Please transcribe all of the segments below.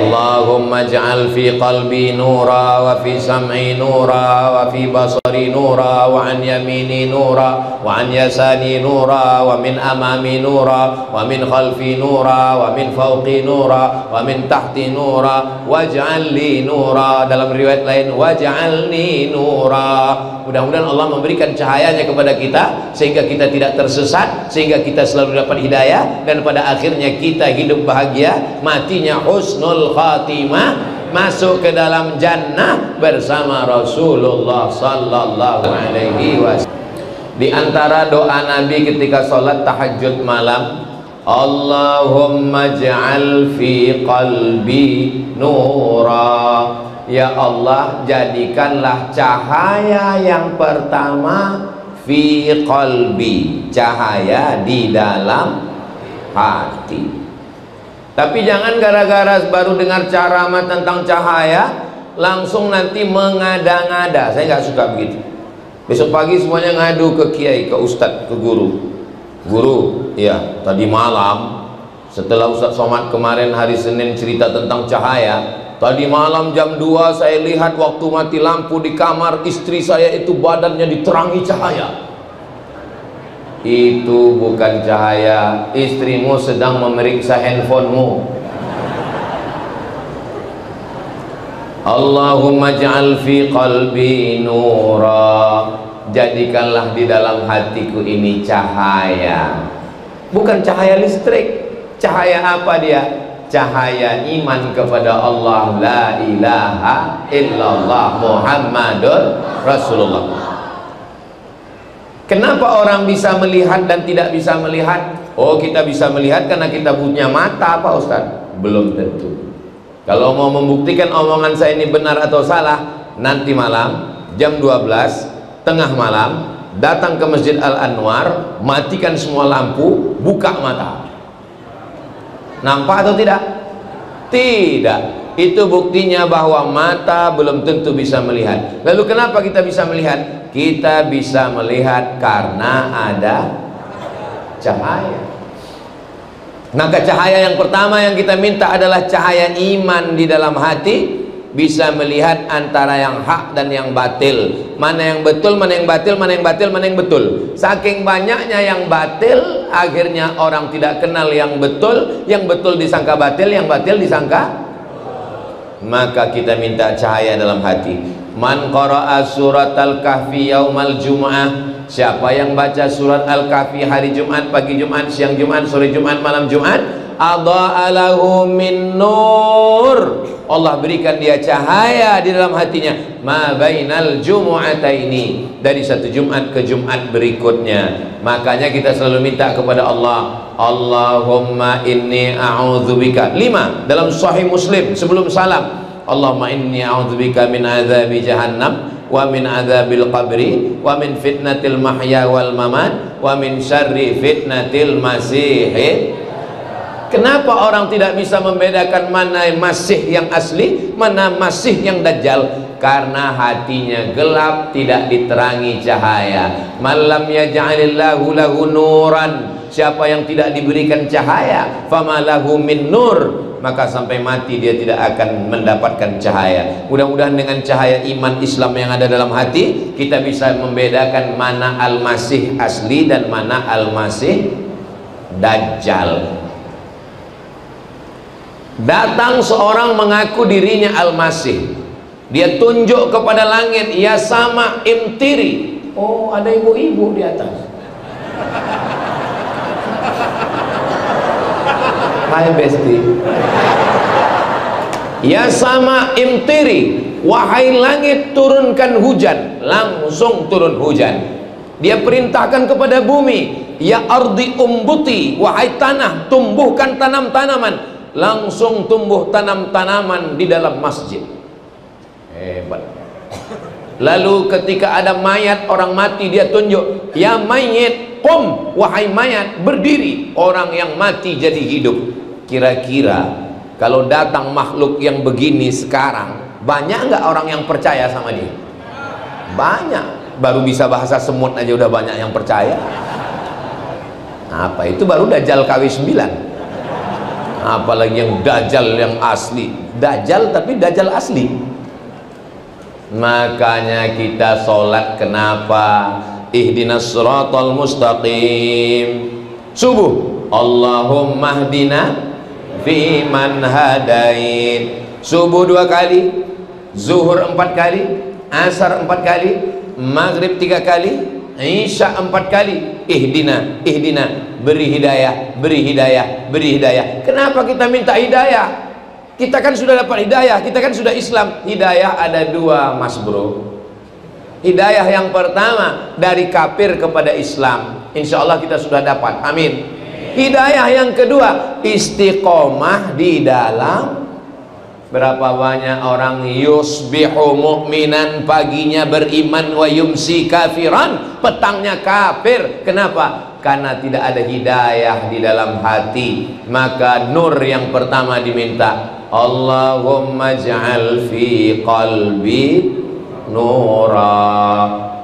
Allahumma ij'al fi qalbi nura wa fi sam'i nura wa fi basari nura wa an yamini nura wa an yasani nura wa min amami nura wa min khalfi nura wa min fawqi nura wa min tahti nura waj'al li nura. Dalam riwayat lain waj'alni nura. Mudah-mudahan Allah memberikan cahayanya kepada kita sehingga kita tidak tersesat, sehingga kita selalu dapat hidayah, dan pada akhirnya kita hidup bahagia, matinya husnul khatimah, masuk ke dalam jannah bersama Rasulullah sallallahu alaihi wasallam. Di antara doa Nabi ketika sholat tahajud malam, Allahumma ja'al fi qalbi nura. Ya Allah, jadikanlah cahaya yang pertama fi qalbi, cahaya di dalam hati. Tapi jangan gara-gara baru dengar ceramah tentang cahaya langsung nanti mengada-ngada. Saya nggak suka begitu. Besok pagi semuanya ngadu ke kiai, ke ustadz, ke guru. Guru, ya tadi malam setelah Ustadz Somad kemarin hari Senin cerita tentang cahaya, tadi malam jam 2 saya lihat waktu mati lampu di kamar istri saya itu badannya diterangi cahaya. Itu bukan cahaya, istrimu sedang memeriksa handphonemu. Allahumma ja'al fi qalbi nura, jadikanlah di dalam hatiku ini cahaya. Bukan cahaya listrik. Cahaya apa dia? Cahaya iman kepada Allah, la ilaha illallah Muhammadur Rasulullah. Kenapa orang bisa melihat dan tidak bisa melihat? Oh, kita bisa melihat karena kita punya mata, Pak Ustaz? Belum tentu. Kalau mau membuktikan omongan saya ini benar atau salah, nanti malam jam 12 tengah malam datang ke Masjid Al-Anwar, matikan semua lampu, buka mata. Nampak atau tidak? Tidak. Itu buktinya bahwa mata belum tentu bisa melihat. Lalu kenapa kita bisa melihat? Kita bisa melihat karena ada cahaya. Maka cahaya yang pertama yang kita minta adalah cahaya iman di dalam hati, bisa melihat antara yang hak dan yang batil, mana yang betul, mana yang batil, mana yang batil, mana yang betul. Saking banyaknya yang batil, akhirnya orang tidak kenal yang betul disangka batil, yang batil disangka. Maka kita minta cahaya dalam hati. Man qara'a surat al-kahfi yaumal jum'ah, siapa yang baca surat al-kahfi hari Jumat, pagi Jumat, siang Jumat, sore Jumat, malam Jumat, adha'a lahu min nur, Allah berikan dia cahaya di dalam hatinya, ma bainal jumu'ataini, dari satu Jumat ke Jumat berikutnya. Makanya kita selalu minta kepada Allah, Allahumma inni a'udzubika. 5 dalam Sahih Muslim sebelum salam, Allahumma inni a'udzubika min azabi jahannam wa min azabil qabri wa min fitnatil mahya wal mamat wa min syarri fitnatil masih. Kenapa orang tidak bisa membedakan mana masih yang asli, mana masih yang dajjal? Karena hatinya gelap, tidak diterangi cahaya. Malam yaj'alillahu lahu nuran, siapa yang tidak diberikan cahaya, famalahu min nur, maka sampai mati dia tidak akan mendapatkan cahaya. Mudah-mudahan dengan cahaya iman Islam yang ada dalam hati, kita bisa membedakan mana al-masih asli dan mana al-masih dajjal. Datang seorang mengaku dirinya al-masih, dia tunjuk kepada langit, ya sama imtiri. Oh, ada ibu-ibu di atas. Hai besti. Ya sama imtiri, wahai langit turunkan hujan. Langsung turun hujan. Dia perintahkan kepada bumi, ya ardi umbuti, wahai tanah tumbuhkan tanam-tanaman. Langsung tumbuh tanam-tanaman di dalam masjid. Hebat. Lalu ketika ada mayat orang mati, dia tunjuk, ya mayit qum, wahai mayat berdiri. Orang yang mati jadi hidup. Kira-kira kalau datang makhluk yang begini sekarang, banyak nggak orang yang percaya sama dia? Banyak. Baru bisa bahasa semut aja udah banyak yang percaya. Apa itu? Baru Dajjal KW 9. apalagi yang dajjal yang asli, dajjal tapi dajjal asli. Makanya kita sholat kenapa? Ihdinas siratal mustaqim. Subuh, Allahumma hdina fi man hadait. Subuh 2 kali, zuhur 4 kali, asar 4 kali, maghrib 3 kali, isya 4 kali. Ihdina, ihdina, beri hidayah, beri hidayah, beri hidayah. Kenapa kita minta hidayah? Kita kan sudah dapat hidayah, kita kan sudah Islam. Hidayah ada 2 mas bro. Hidayah yang pertama dari kafir kepada Islam, insya Allah kita sudah dapat, amin. Hidayah yang kedua istiqomah di dalam. Berapa banyak orang yusbihu mu'minan, paginya beriman, wa yumsi kafiran, petangnya kafir. Kenapa? Karena tidak ada hidayah di dalam hati. Maka nur yang pertama diminta, Allahumma ja'al fi qalbi nura.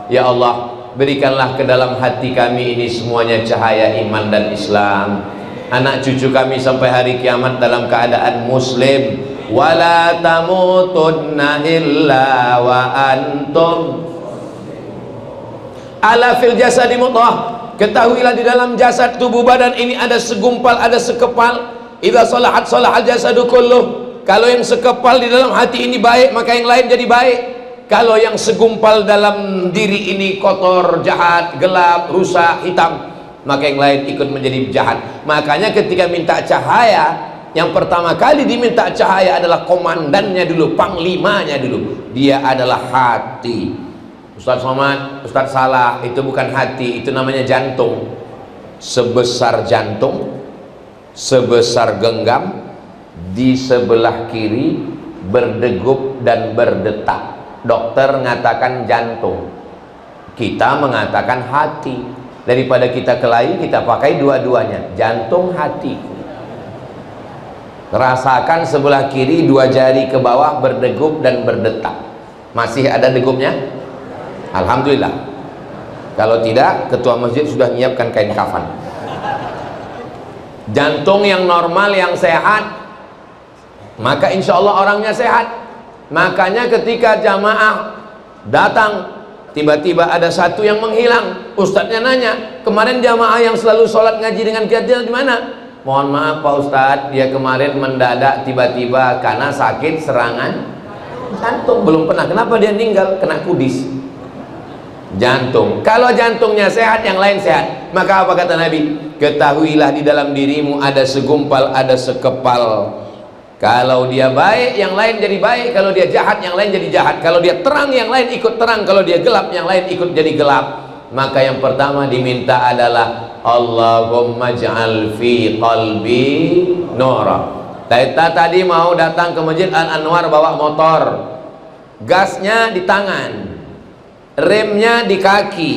Ya Allah, berikanlah ke dalam hati kami ini semuanya cahaya iman dan Islam. Anak cucu kami sampai hari kiamat dalam keadaan muslim. Wala tamutunna illa wa antum ala fil jasadi mudghah. Ketahuilah di dalam jasad tubuh badan ini ada segumpal, ada sekepal. Idza salahat salahal jasadu kulluh. Kalau yang sekepal di dalam hati ini baik, maka yang lain jadi baik. Kalau yang segumpal dalam diri ini kotor, jahat, gelap, rusak, hitam, maka yang lain ikut menjadi jahat. Makanya ketika minta cahaya, yang pertama kali diminta cahaya adalah komandannya dulu, panglimanya dulu. Dia adalah hati. Ustaz Somad, Ustaz salah, itu bukan hati, itu namanya jantung. Sebesar jantung, sebesar genggam, di sebelah kiri berdegup dan berdetak. Dokter mengatakan jantung, kita mengatakan hati. Daripada kita kelahi, kita pakai dua-duanya, jantung, hati. Rasakan sebelah kiri 2 jari ke bawah berdegup dan berdetak. Masih ada degupnya? Alhamdulillah. Kalau tidak, ketua masjid sudah menyiapkan kain kafan. Jantung yang normal, yang sehat, maka insya Allah orangnya sehat. Makanya ketika jamaah datang, tiba-tiba ada satu yang menghilang. Ustadznya nanya, kemarin jamaah yang selalu sholat ngaji dengan kita di mana? Mohon maaf Pak Ustadz, dia kemarin mendadak tiba-tiba karena sakit serangan jantung. Belum pernah. Kenapa dia meninggal? Kena kudis jantung. Kalau jantungnya sehat, yang lain sehat. Maka apa kata Nabi? Ketahuilah di dalam dirimu ada segumpal, ada sekepal. Kalau dia baik, yang lain jadi baik. Kalau dia jahat, yang lain jadi jahat. Kalau dia terang, yang lain ikut terang. Kalau dia gelap, yang lain ikut jadi gelap. Maka yang pertama diminta adalah Allahumma ja'al fi qalbi nura. Kita tadi mau datang ke Masjid Al-Anwar bawa motor, gasnya di tangan, remnya di kaki,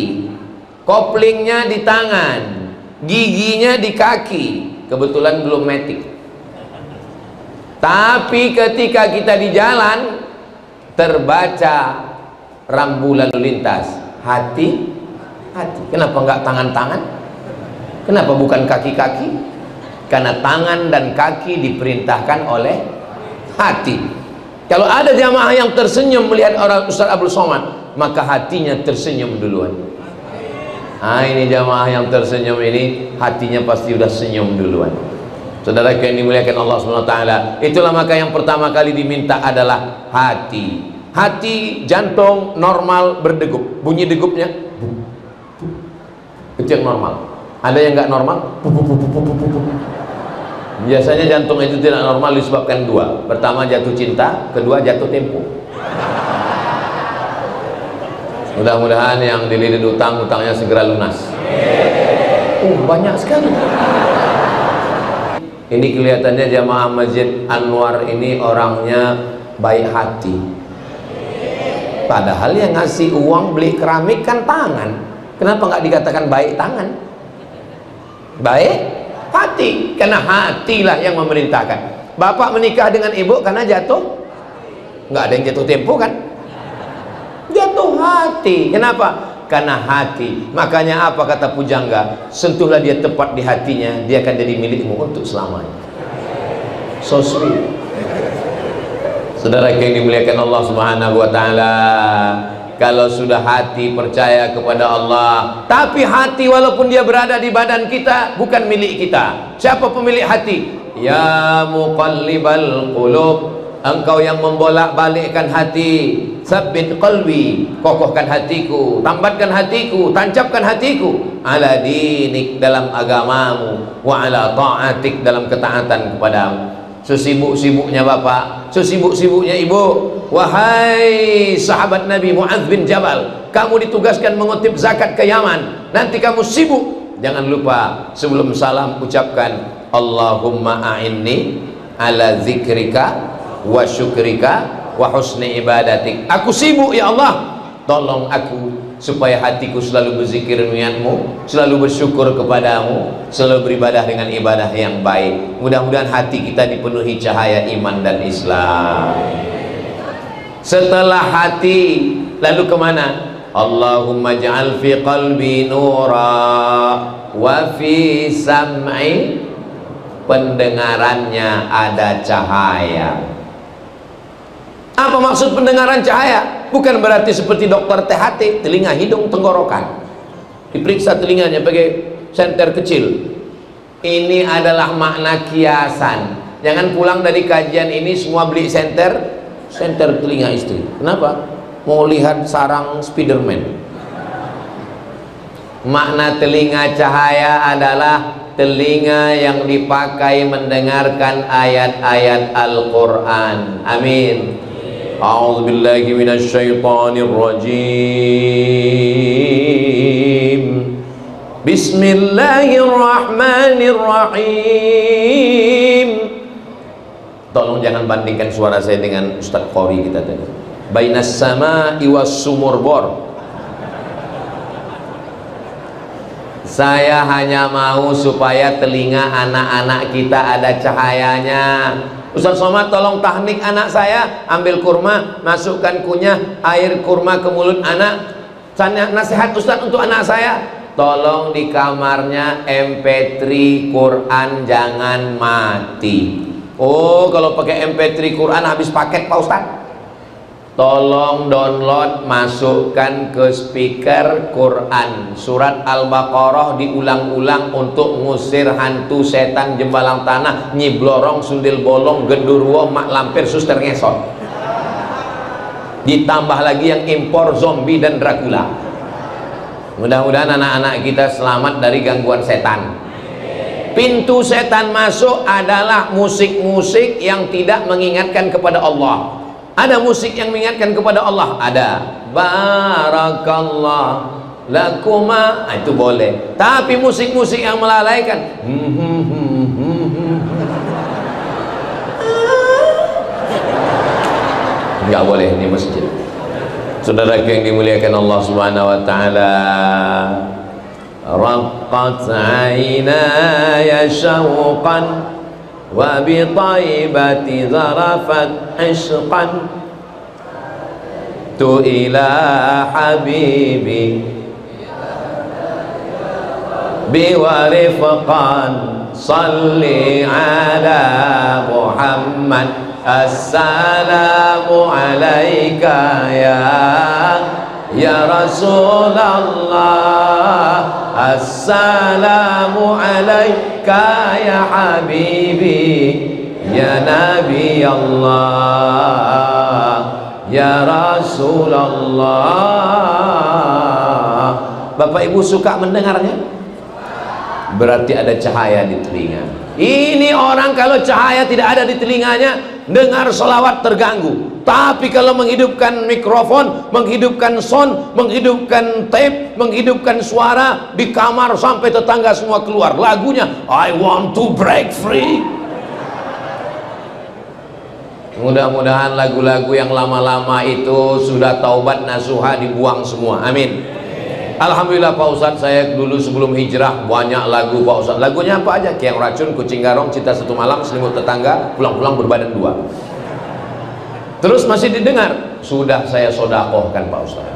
koplingnya di tangan, giginya di kaki. Kebetulan belum matic. Tapi ketika kita di jalan, terbaca rambu lalu lintas, hati. Kenapa enggak tangan-tangan? Kenapa bukan kaki-kaki? Karena tangan dan kaki diperintahkan oleh hati. Kalau ada jamaah yang tersenyum melihat orang Ustaz Abdul Somad, maka hatinya tersenyum duluan. Nah, ini jamaah yang tersenyum ini, hatinya pasti sudah senyum duluan. Saudara yang dimuliakan Allah SWT, itulah maka yang pertama kali diminta adalah hati. Hati, jantung normal berdegup, bunyi degupnya itu yang normal. Ada yang nggak normal? Biasanya jantung itu tidak normal disebabkan 2. Pertama jatuh cinta, kedua jatuh tempo. Mudah-mudahan yang dililit utang, utangnya segera lunas. Banyak sekali. Ini kelihatannya jamaah Masjid Anwar ini orangnya baik hati. Padahal yang ngasih uang beli keramik kan tangan. Kenapa nggak dikatakan baik tangan? Baik hati, karena hatilah yang memerintahkan. Bapak menikah dengan ibu karena jatuh, nggak ada yang jatuh tempo kan? Jatuh hati. Kenapa? Karena hati. Makanya apa kata pujangga? Sentuhlah dia tepat di hatinya, dia akan jadi milikmu untuk selamanya. So sweet. Saudara yang dimuliakan Allah Subhanahu wa taala, kalau sudah hati percaya kepada Allah, tapi hati walaupun dia berada di badan kita bukan milik kita. Siapa pemilik hati? Ya muqallibal qulub, engkau yang membolak-balikkan hati. Tsabbit qalbi, kokohkan hatiku, tambatkan hatiku, tancapkan hatiku ala dinik, dalam agamamu, wa ala ta'atik, dalam ketaatan kepadamu. Sesibuk-sibuknya bapak, sesibuk-sibuknya ibu, wahai sahabat Nabi Mu'adz bin Jabal, kamu ditugaskan mengutip zakat ke Yaman, nanti kamu sibuk, jangan lupa sebelum salam ucapkan Allahumma a'inni ala zikrika wa syukrika wa husni ibadatik. Aku sibuk ya Allah, tolong aku supaya hatiku selalu berzikir niatmu, selalu bersyukur kepadamu, selalu beribadah dengan ibadah yang baik. Mudah-mudahan hati kita dipenuhi cahaya iman dan Islam. Setelah hati, lalu kemana? Allahumma ja'al fi qalbi nura wa fi sam'i, pendengarannya ada cahaya. Apa maksud pendengaran cahaya? Bukan berarti seperti dokter THT, telinga, hidung, tenggorokan, diperiksa telinganya pakai senter kecil. Ini adalah makna kiasan. Jangan pulang dari kajian ini semua beli senter telinga istri. Kenapa? Mau lihat sarang Spiderman. Makna telinga cahaya adalah telinga yang dipakai mendengarkan ayat-ayat Al-Quran. Amin. A'udzu billahi minasy syaithanir rajim. Bismillahirrahmanirrahim. Tolong jangan bandingkan suara saya dengan Ustaz Qori kita tadi. Bainas sama'i was sumurbor. Saya hanya mau supaya telinga anak-anak kita ada cahayanya. Ustaz Somad tolong tahnik anak saya, ambil kurma, masukkan kunyah air kurma ke mulut anak. Nasihat Ustaz untuk anak saya, tolong di kamarnya MP3 Quran jangan mati. Oh, kalau pakai MP3 Quran habis paket Pak Ustaz. Tolong download, masukkan ke speaker Quran surat Al-Baqarah diulang-ulang untuk ngusir hantu, setan, jembalang tanah, nyi blorong, sundil bolong, gendurwo, mak lampir, suster ngesot. Ditambah lagi yang impor zombie dan Dracula. Mudah-mudahan anak-anak kita selamat dari gangguan setan. Pintu setan masuk adalah musik-musik yang tidak mengingatkan kepada Allah. Ada musik yang mengingatkan kepada Allah, ada barakallah lakuma, itu boleh. Tapi musik-musik yang melalaikan, nggak boleh di masjid. Saudara yang dimuliakan Allah Subhanahu wa taala, raqqat 'ainaya syauqan wa bi taibati zarafat ishqan tu ila habibi bi warifqan salli ala Muhammad. Assalamu alayka ya Rasulullah, assalamu alayka ya habibi ya Nabi Allah ya Rasulullah. Bapak Ibu suka mendengarnya? Berarti ada cahaya di telinga. Ini orang kalau cahaya tidak ada di telinganya, dengar selawat terganggu. Tapi kalau menghidupkan mikrofon, menghidupkan sound, menghidupkan tape, menghidupkan suara di kamar sampai tetangga semua keluar. Lagunya I want to break free. Mudah-mudahan lagu-lagu yang lama-lama itu sudah taubat nasuha dibuang semua. Amin. Alhamdulillah Pak Ustadz, saya dulu sebelum hijrah banyak lagu Pak Ustadz. Lagunya apa aja? Kiang Racun, Kucing Garong, Cinta Satu Malam, Selimut Tetangga, Pulang-pulang Berbadan Dua. Terus masih didengar. Sudah saya sodakohkan Pak Ustadz.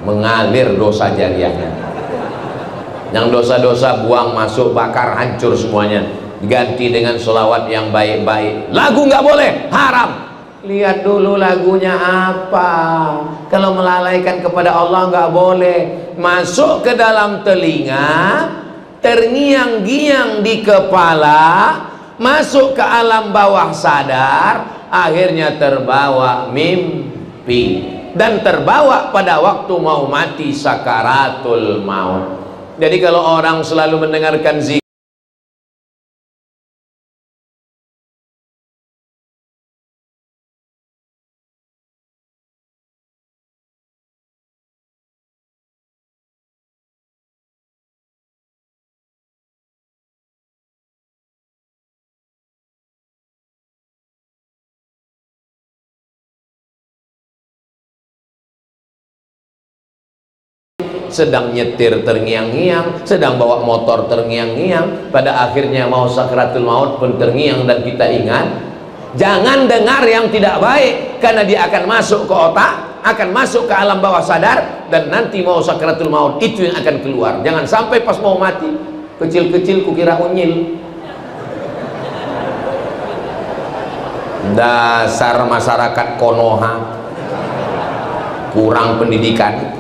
Mengalir dosa jariahnya. Yang dosa-dosa buang, masuk, bakar, hancur semuanya. ganti dengan sholawat yang baik-baik. Lagu nggak boleh, haram. Lihat dulu lagunya apa. Kalau melalaikan kepada Allah nggak boleh. Masuk ke dalam telinga, terngiang-giang di kepala, masuk ke alam bawah sadar, akhirnya terbawa mimpi dan terbawa pada waktu mau mati, sakaratul maut. Jadi kalau orang selalu mendengarkan zikir, sedang nyetir terngiang-ngiang, sedang bawa motor terngiang-ngiang, pada akhirnya mau sakaratul maut pun terngiang. Dan kita ingat, jangan dengar yang tidak baik, karena dia akan masuk ke otak, akan masuk ke alam bawah sadar, dan nanti mau sakaratul maut itu yang akan keluar. Jangan sampai pas mau mati, kecil-kecil kukira unyil. Dasar masyarakat Konoha, kurang pendidikan.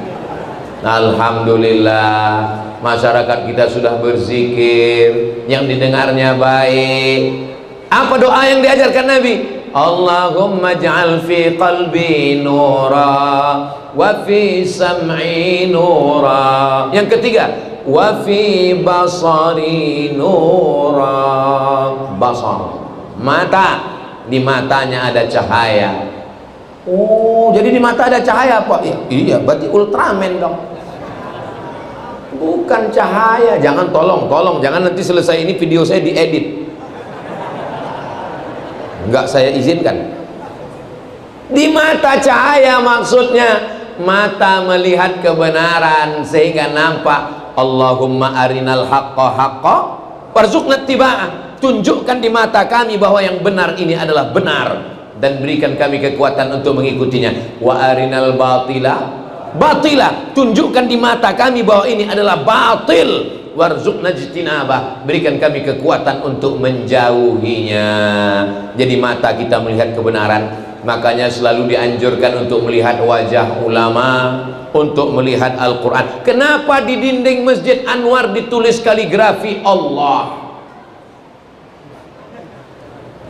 Alhamdulillah, masyarakat kita sudah berzikir, yang didengarnya baik. Apa doa yang diajarkan Nabi? Allahumma ja'al fi qalbi nura wa fi sam'i nura. Yang ketiga, wa fi basari nura. Basar, mata, di matanya ada cahaya. Oh, jadi di mata ada cahaya, Pak? Iya, berarti Ultraman dong. Bukan cahaya. Jangan, tolong jangan nanti selesai ini video saya diedit. Enggak saya izinkan. Di mata cahaya maksudnya mata melihat kebenaran sehingga nampak. Allahumma arinal haqqa haqqa warzuqna ittiba'ah. Tunjukkan di mata kami bahwa yang benar ini adalah benar, dan berikan kami kekuatan untuk mengikutinya. Wa arinal batila batila. Tunjukkan di mata kami bahwa ini adalah batil. Warzuqna ijtinabah. Berikan kami kekuatan untuk menjauhinya. Jadi mata kita melihat kebenaran. Makanya selalu dianjurkan untuk melihat wajah ulama, untuk melihat Al-Quran. Kenapa di dinding Masjid Anwar ditulis kaligrafi Allah?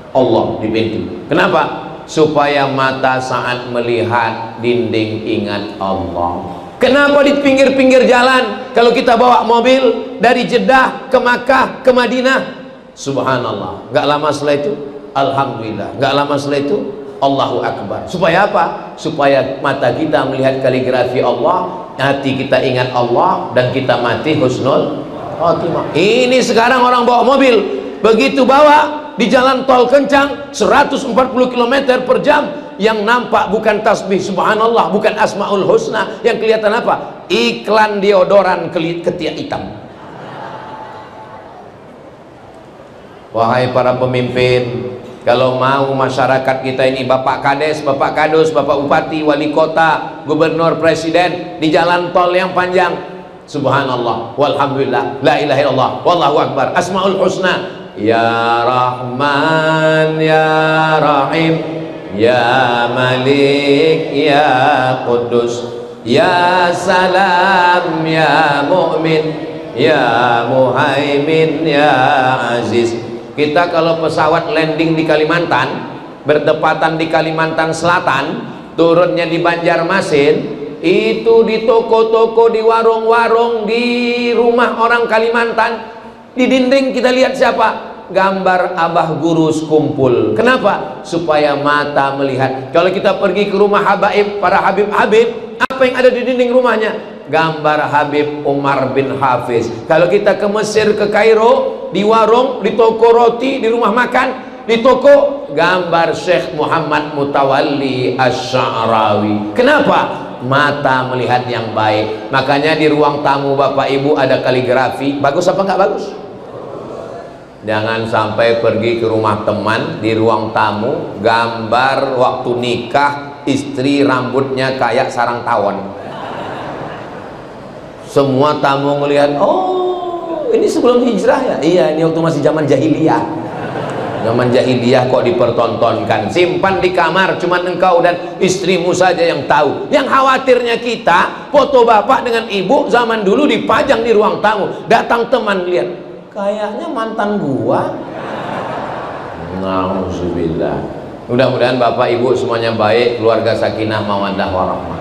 Allah di pintu. Kenapa? Supaya mata saat melihat dinding ingat Allah. Kenapa di pinggir-pinggir jalan kalau kita bawa mobil dari Jeddah ke Makkah ke Madinah, subhanallah, nggak lama setelah itu alhamdulillah, nggak lama setelah itu Allahu Akbar. Supaya apa? Supaya mata kita melihat kaligrafi Allah, hati kita ingat Allah, dan kita mati husnul khotimah. Ini sekarang orang bawa mobil, begitu bawa di jalan tol kencang 140 km per jam, yang nampak bukan tasbih subhanallah, bukan asmaul husna, yang kelihatan apa? Iklan deodoran ketiak hitam. Wahai para pemimpin, kalau mau masyarakat kita ini, Bapak Kades, Bapak Kadus, Bapak Bupati, Wali Kota, Gubernur, Presiden, di jalan tol yang panjang, subhanallah, walhamdulillah, la ilaha illallah, wallahu akbar, asmaul husna, ya Rahman ya Rahim ya Malik ya Qudus ya Salam ya Mu'min ya Muhaimin ya Aziz. Kita kalau pesawat landing di Kalimantan, bertepatan di Kalimantan Selatan, turunnya di Banjarmasin, itu di toko-toko, di warung-warung, di rumah orang Kalimantan, di dinding kita lihat siapa? Gambar Abah Guru kumpul. Kenapa? Supaya mata melihat. Kalau kita pergi ke rumah habaib, para habib-habib, apa yang ada di dinding rumahnya? Gambar Habib Umar bin Hafiz. Kalau kita ke Mesir, ke Kairo, di warung, di toko roti, di rumah makan, di toko, gambar Syekh Muhammad Mutawalli Asy-Sya'rawi. Kenapa? Mata melihat yang baik. Makanya di ruang tamu Bapak Ibu ada kaligrafi. Bagus apa enggak bagus? Jangan sampai pergi ke rumah teman, di ruang tamu gambar waktu nikah istri rambutnya kayak sarang tawon. Semua tamu ngelihat, oh ini sebelum hijrah ya? Iya, ini waktu masih zaman jahiliyah. Zaman jahiliyah kok dipertontonkan. Simpan di kamar, cuman engkau dan istrimu saja yang tahu. Yang khawatirnya kita, foto bapak dengan ibu zaman dulu dipajang di ruang tamu. Datang teman lihat, kayaknya mantan gua. Nauzubillah. Mudah-mudahan bapak ibu semuanya baik, keluarga sakinah mawaddah warahmah.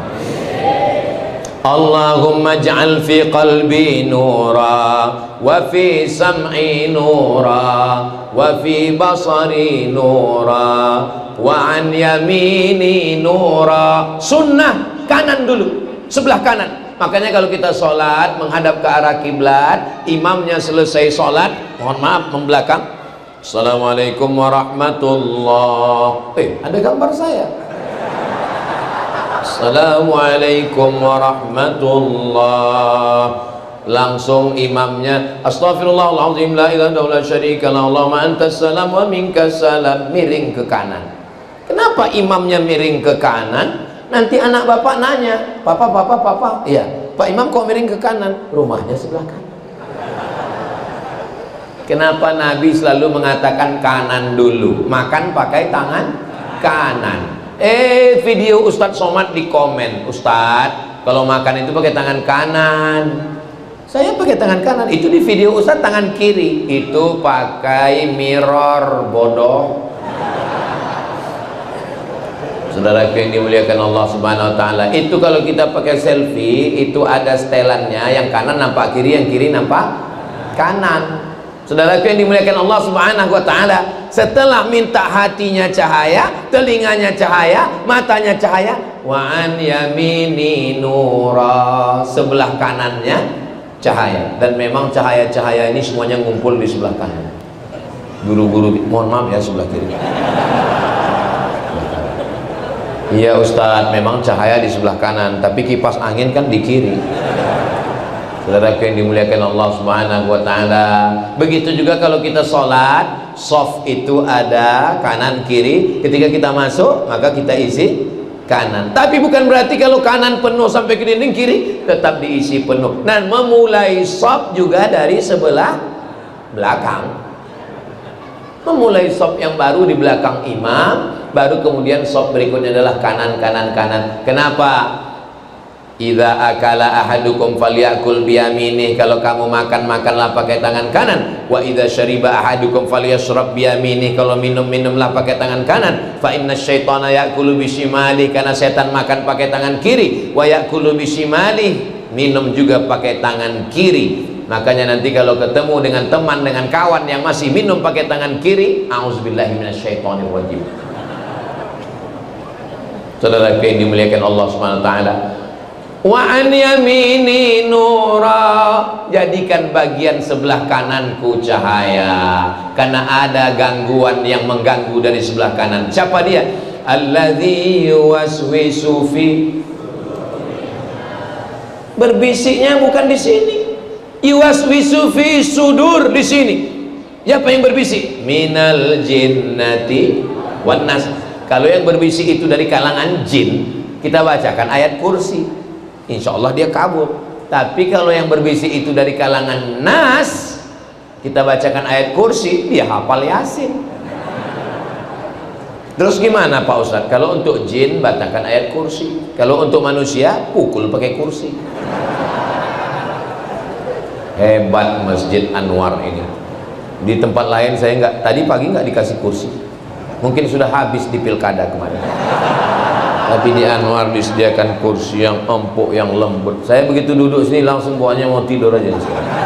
Allahumma ja'al fi qalbi nura wa fi sam'i nura wa fi basari nura wa an yamini nura. Sunnah kanan dulu, sebelah kanan. Makanya kalau kita sholat menghadap ke arah kiblat, imamnya selesai sholat, mohon maaf membelakang, assalamualaikum warahmatullahi. Ada gambar saya. Assalamualaikum warahmatullah. Langsung imamnya astaghfirullahaladzim la ilaha illallah syarika la Allahumma antas salam wa minkas salam. Miring ke kanan. Kenapa imamnya miring ke kanan? Nanti anak bapak nanya, papa, iya, Pak Imam kok miring ke kanan? Rumahnya sebelah kanan. Kenapa Nabi selalu mengatakan kanan dulu? Makan pakai tangan kanan. Video Ustadz Somad di komen, Ustadz kalau makan itu pakai tangan kanan. Saya pakai tangan kanan. Itu di video Ustadz tangan kiri. Itu pakai mirror, bodoh. Saudara yang dimuliakan Allah Subhanahu wa taala, itu kalau kita pakai selfie itu ada setelannya, yang kanan nampak kiri, yang kiri nampak kanan. Saudara yang dimuliakan Allah Subhanahu wa taala, setelah minta hatinya cahaya, telinganya cahaya, matanya cahaya, wa an yamini nura, sebelah kanannya cahaya. Dan memang cahaya-cahaya ini semuanya ngumpul di sebelah kanan. Guru-guru mohon maaf ya, sebelah kiri. Iya Ustadz, memang cahaya di sebelah kanan, tapi kipas angin kan di kiri. Saudara yang dimuliakan Allah Subhanahu wa taala, begitu juga kalau kita sholat, soft itu ada kanan kiri. Ketika kita masuk, maka kita isi kanan. Tapi bukan berarti kalau kanan penuh sampai ke dinding, kiri tetap diisi penuh. Dan memulai soft juga dari sebelah belakang. Memulai soft yang baru di belakang imam, baru kemudian soft berikutnya adalah kanan. Kenapa? Idza akala ahadukum falyakul biyaminih, kalau kamu makan, makanlah pakai tangan kanan. Wa idza syariba ahadukum falyashrab biyaminih, kalau minumlah pakai tangan kanan. Fa inna syaitana yakulu bisimali, karena setan makan pakai tangan kiri. Wa yakulu bisimali, minum juga pakai tangan kiri. Makanya nanti kalau ketemu dengan teman, dengan kawan yang masih minum pakai tangan kiri, auzubillahi minasyaitonir rajim. Saudara yang dimuliakan Allah Subhanahu wa taala, wa an yamini nura, jadikan bagian sebelah kananku cahaya, karena ada gangguan yang mengganggu dari sebelah kanan. Siapa dia? Alladzi yuwaswisu fi, berbisiknya bukan di sini. Yuwaswisu fi sudur, di sini. Siapa yang berbisik? Minal jinnati wan nas. Kalau yang berbisik itu dari kalangan jin, kita bacakan ayat kursi, insya Allah dia kabur. Tapi kalau yang berbisik itu dari kalangan nas, kita bacakan ayat kursi, dia hafal Yasin. Terus gimana Pak Ustadz? Kalau untuk jin bacakan ayat kursi, kalau untuk manusia pukul pakai kursi. Hebat Masjid Anwar ini. Di tempat lain saya nggak, tadi pagi nggak dikasih kursi, mungkin sudah habis di pilkada kemarin. Tapi di Anwar disediakan kursi yang empuk, yang lembut. Saya begitu duduk sini langsung bawaannya mau tidur aja sekarang.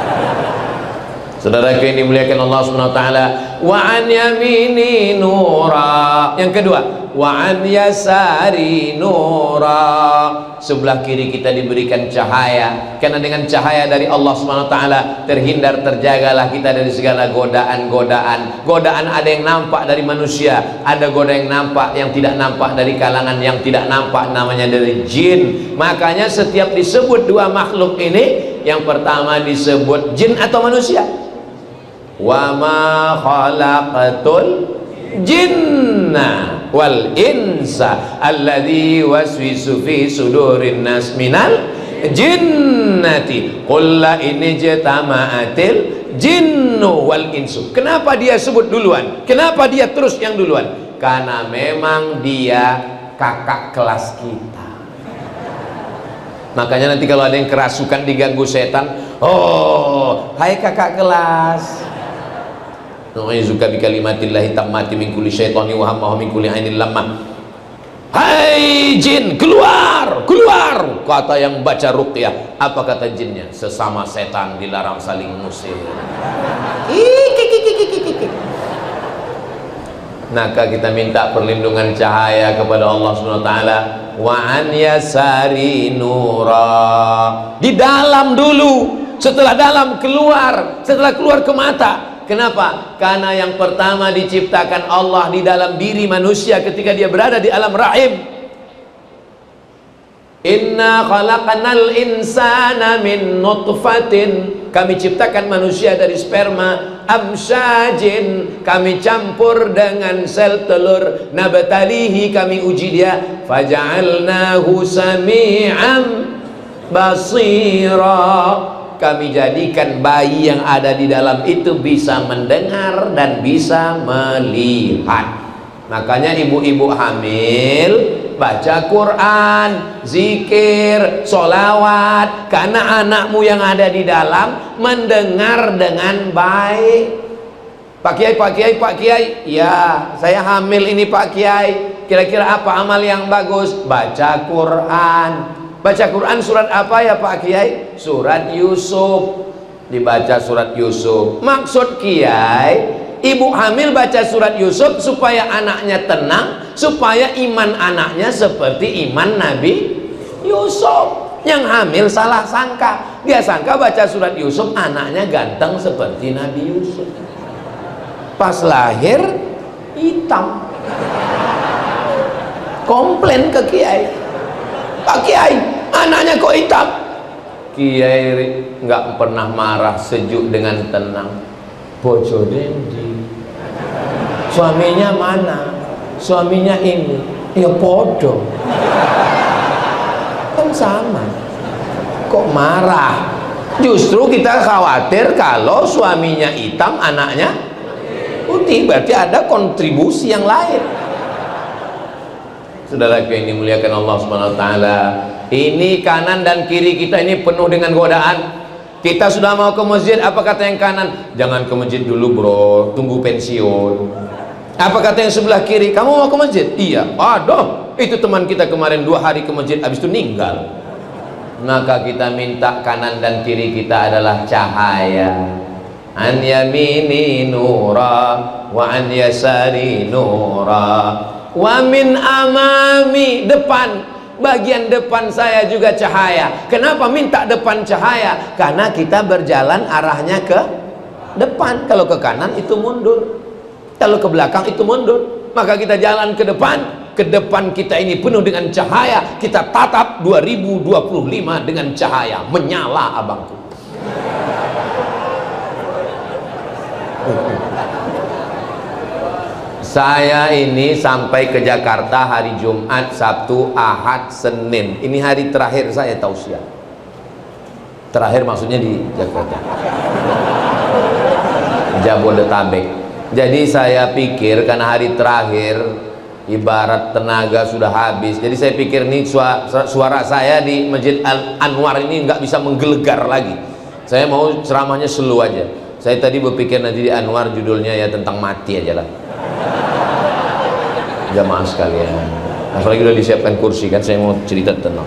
Saudara yang dimuliakan Allah Subhanahu wa taala, wa an yamini nura. Yang kedua, wa an yasari nura, sebelah kiri kita diberikan cahaya, karena dengan cahaya dari Allah Subhanahu wa taala terjagalah kita dari segala godaan-godaan. Godaan ada yang nampak dari manusia, ada godaan yang nampak, yang tidak nampak dari kalangan yang tidak nampak, namanya dari jin. Makanya setiap disebut dua makhluk ini, yang pertama disebut jin atau manusia. Wa ma khalaqatul jinna wal insa alladzi waswisu fi sudurin nas minal jinnati qul la in jama'atil jinnu wal insu. Kenapa dia sebut duluan? Kenapa dia terus yang duluan? Karena memang dia kakak kelas kita. Makanya nanti kalau ada yang kerasukan diganggu setan, oh, hai kakak kelas, nu'izuka bi kalimatillahi tammati min kulli syaitani wa hamma min kulli ainil lamma. Hai jin, keluar, keluar, kata yang baca ruqyah. Apa kata jinnya? Sesama setan dilarang saling ngusir. Maka kita minta perlindungan cahaya kepada Allah Subhanahu wa taala. Wa an yasari nura. Di dalam dulu, setelah dalam keluar, setelah keluar ke mata. Kenapa? Karena yang pertama diciptakan Allah di dalam diri manusia ketika dia berada di alam rahim. Inna khalaqanal insana min nutfatin. Kami ciptakan manusia dari sperma amsyajin, kami campur dengan sel telur, nabtalihi, kami uji dia, faja'alnahu sami'an basira, kami jadikan bayi yang ada di dalam itu bisa mendengar dan bisa melihat. Makanya ibu-ibu hamil baca Quran, zikir, sholawat, karena anakmu yang ada di dalam mendengar dengan baik. Pak Kiai, Pak Kiai, Pak Kiai, ya saya hamil ini Pak Kiai, kira-kira apa amal yang bagus? Baca Quran. Baca Quran surat apa ya Pak Kiai? Surat Yusuf. Dibaca surat Yusuf. Maksud Kiai, ibu hamil baca surat Yusuf supaya anaknya tenang, supaya iman anaknya seperti iman Nabi Yusuf. Yang hamil salah sangka, dia sangka baca surat Yusuf anaknya ganteng seperti Nabi Yusuf. Pas lahir hitam. Komplain ke Kiai, Pak Kiai, anaknya kok hitam? Kiai nggak pernah marah, sejuk dengan tenang. Bojo dendi, suaminya mana? Suaminya ini, ya podo, kan sama. Kok marah? Justru kita khawatir kalau suaminya hitam, anaknya putih, berarti ada kontribusi yang lain. Saudaraku yang dimuliakan Allah Subhanahu wa taala, ini kanan dan kiri kita ini penuh dengan godaan. Kita sudah mau ke masjid, apa kata yang kanan? Jangan ke masjid dulu bro, tunggu pensiun. Apa kata yang sebelah kiri? Kamu mau ke masjid? Iya. Aduh, itu teman kita kemarin 2 hari ke masjid, habis itu meninggal. Maka kita minta kanan dan kiri kita adalah cahaya. An yamini nura wa an yasari nura wa min amami, depan, bagian depan saya juga cahaya. Kenapa minta depan cahaya? Karena kita berjalan arahnya ke depan. Kalau ke kanan itu mundur, kalau ke belakang itu mundur. Maka kita jalan ke depan. Ke depan kita ini penuh dengan cahaya. Kita tatap 2025 dengan cahaya menyala, abangku. Saya ini sampai ke Jakarta hari Jumat, Sabtu, Ahad, Senin. Ini hari terakhir saya tausiah. Terakhir maksudnya di Jakarta, Jabodetabek. Jadi saya pikir karena hari terakhir ibarat tenaga sudah habis, jadi saya pikir nih suara saya di Masjid Al-Anwar ini nggak bisa menggelegar lagi. Saya mau ceramahnya slow aja. Saya tadi berpikir nanti di Anwar judulnya ya tentang mati aja lah. Jamaah sekalian, apalagi udah disiapkan kursi kan, saya mau cerita tenang.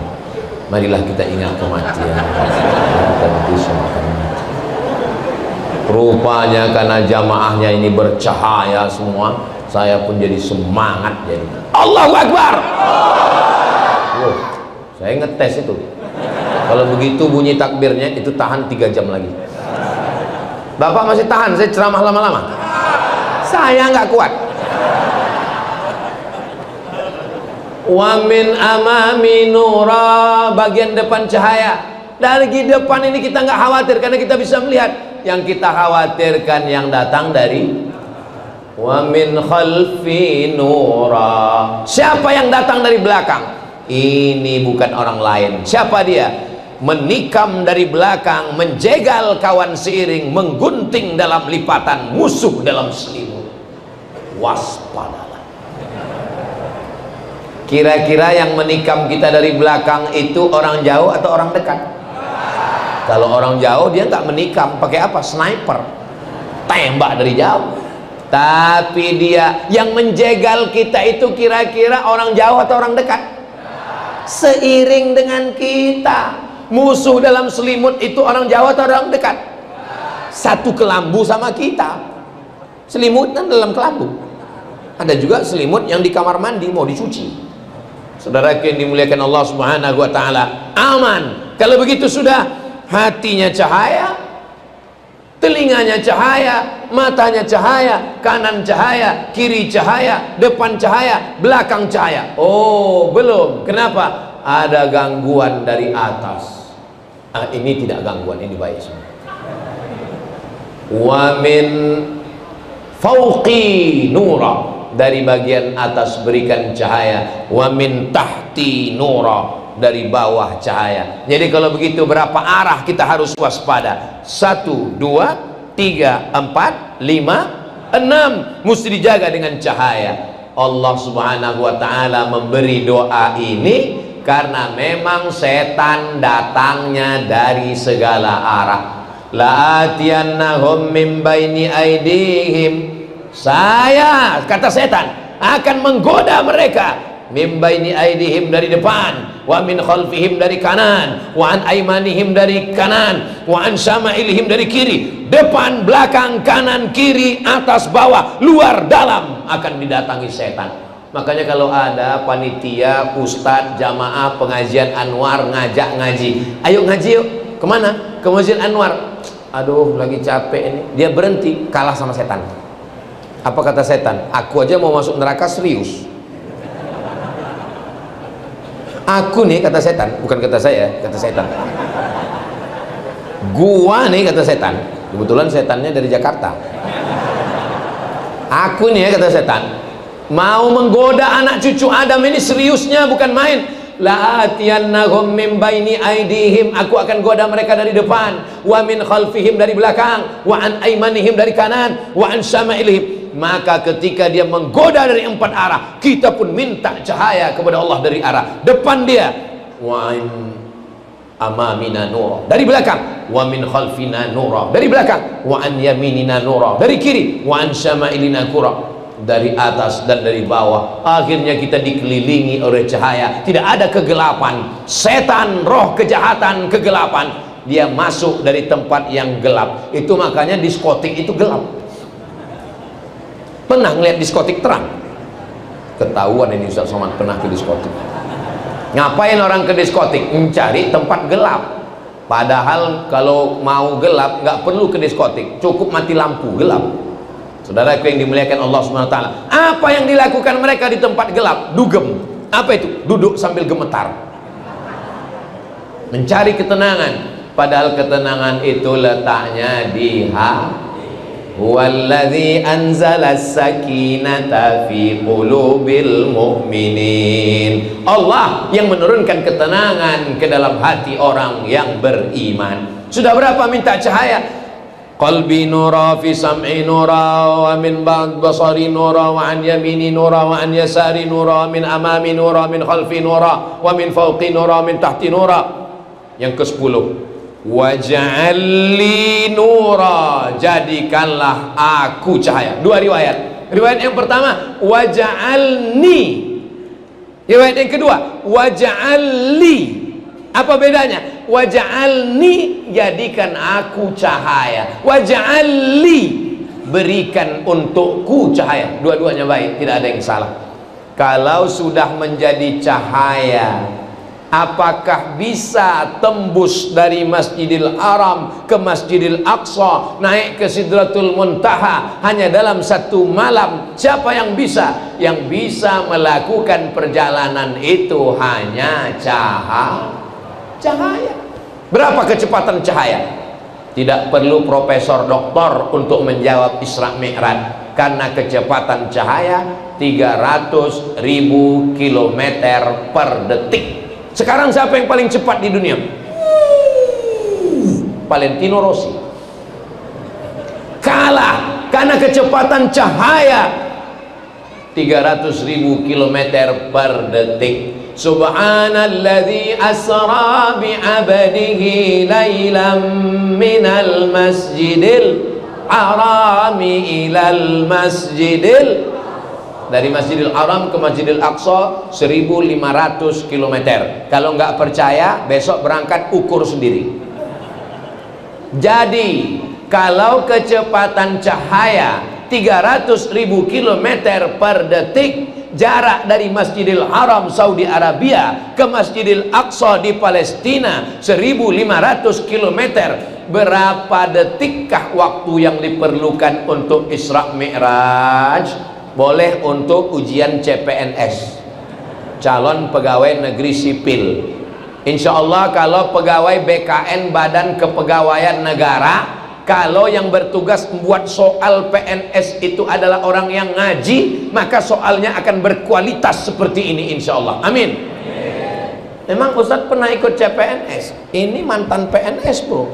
Marilah kita ingat kematian. Kita nanti semua akan mati. Rupanya karena jamaahnya ini bercahaya semua, saya pun jadi semangat jadi. Allahu Akbar. Saya ngetes itu. Kalau begitu bunyi takbirnya itu tahan 3 jam lagi. Bapak masih tahan saya ceramah lama-lama? Saya nggak kuat. Wa min amami nura, bagian depan cahaya. Dari depan ini kita nggak khawatir karena kita bisa melihat. Yang kita khawatirkan yang datang dari wa min khalfi nura. Siapa yang datang dari belakang? Ini bukan orang lain. Siapa dia? menikam dari belakang, menjegal kawan seiring, menggunting dalam lipatan, musuh dalam selimut. Waspadalah. Kira-kira yang menikam kita dari belakang itu orang jauh atau orang dekat? Kalau orang jauh dia nggak menikam, pakai apa? Sniper, tembak dari jauh. Tapi dia yang menjegal kita itu kira-kira orang jauh atau orang dekat? Seiring dengan kita. Musuh dalam selimut itu orang Jawa atau orang dekat? Satu kelambu sama kita. Selimut kan dalam kelambu. Ada juga selimut yang di kamar mandi mau dicuci. Saudara yang dimuliakan Allah Subhanahu wa taala, aman. Kalau begitu sudah, hatinya cahaya, telinganya cahaya, matanya cahaya, kanan cahaya, kiri cahaya, depan cahaya, belakang cahaya. Oh, belum. Kenapa? Ada gangguan dari atas. Ini tidak gangguan, ini baik semua. Wa min fauqi nura, dari bagian atas berikan cahaya. Wa min tahti nura, dari bawah cahaya. Jadi kalau begitu berapa arah kita harus waspada? 1, 2, 3, 4, 5, 6. Mesti dijaga dengan cahaya. Allah Subhanahu wa ta'ala memberi doa ini karena memang setan datangnya dari segala arah. La'atiyannahum min baini aidihim, saya, kata setan, akan menggoda mereka. Min baini aidihim, dari depan, wa min khalfihim, dari kanan, wa an aimanihim, dari kanan, wa an syama'ilihim, dari kiri. Depan, belakang, kanan, kiri, atas, bawah, luar, dalam akan didatangi setan. Makanya kalau ada panitia, ustadz, jamaah, pengajian Anwar ngajak ngaji, ayo ngaji yuk. Kemana? Ke Masjid Anwar. Aduh, lagi capek ini. Dia berhenti, kalah sama setan. Apa kata setan? Aku aja mau masuk neraka serius. Aku nih, kata setan, bukan kata saya, kata setan. Gua nih, kata setan. Kebetulan setannya dari Jakarta. Aku nih, kata setan, mau menggoda anak cucu Adam ini seriusnya, bukan main. La'atiyannahum min baini aidihim, aku akan goda mereka dari depan, wa min khalfihim, dari belakang, wa an aimanihim, dari kanan, wa an syama'ilihim. Maka ketika dia menggoda dari 4 arah, kita pun minta cahaya kepada Allah dari arah depan dia, wa an amamina nura, dari belakang, wa min khalfina nura, dari belakang, wa an yaminina nura, dari kiri, wa an syama'ilina nura, dari atas dan dari bawah. Akhirnya kita dikelilingi oleh cahaya, tidak ada kegelapan. Setan, roh kejahatan, kegelapan, dia masuk dari tempat yang gelap. Itu makanya diskotik itu gelap. Pernah ngeliat diskotik terang? Ketahuan ini Ustaz Somad pernah ke diskotik. Ngapain orang ke diskotik? Mencari tempat gelap. Padahal kalau mau gelap nggak perlu ke diskotik, cukup mati lampu, gelap. Saudaraku yang dimuliakan Allah SWT, apa yang dilakukan mereka di tempat gelap? Dugem. Apa itu? Duduk sambil gemetar, mencari ketenangan. Padahal ketenangan itu letaknya di hati. Huwallazi anzala sakinata fi qulubil mu'minin. Allah yang menurunkan ketenangan ke dalam hati orang yang beriman. Sudah berapa minta cahaya? Qalbi nura, fi sam'i nura, wa min ba'd basari nura, wa an yamini nura, wa an yasari nura, min amami nura, min khalfi nura, wa min fawqi nura, min tahti nura. Yang ke-10, waj'alli nura, jadikanlah aku cahaya. 2 riwayat. Riwayat yang pertama, waj'alni. Riwayat yang kedua, waj'alli. Apa bedanya? Waj'alni, jadikan aku cahaya. Waj'alli, berikan untukku cahaya. Dua-duanya baik, tidak ada yang salah. Kalau sudah menjadi cahaya, apakah bisa tembus dari Masjidil Haram ke Masjidil Aqsa, naik ke Sidratul Muntaha hanya dalam 1 malam? Siapa yang bisa? Yang bisa melakukan perjalanan itu hanya cahaya. Berapa kecepatan cahaya? Tidak perlu profesor doktor untuk menjawab Isra Mi'raj, karena kecepatan cahaya 300.000 km per detik. Sekarang siapa yang paling cepat di dunia? Valentino Rossi. Kalah karena kecepatan cahaya 300.000 km per detik. Subhanalladzi asra bi'abdihi laylan minal masjidil harami ilal masjidil, dari Masjidil Haram ke Masjidil Aqsa 1.500 km. Kalau nggak percaya, besok berangkat ukur sendiri. Jadi kalau kecepatan cahaya 300.000 km per detik, jarak dari Masjidil Haram Saudi Arabia ke Masjidil Aqsa di Palestina 1.500 km, berapa detikkah waktu yang diperlukan untuk Isra Mi'raj? Boleh untuk ujian CPNS, calon pegawai negeri sipil. Insya Allah kalau pegawai BKN, Badan Kepegawaian Negara, kalau yang bertugas membuat soal PNS itu adalah orang yang ngaji, maka soalnya akan berkualitas seperti ini insya Allah. Amin. Memang Ustadz pernah ikut CPNS, ini mantan PNS bro.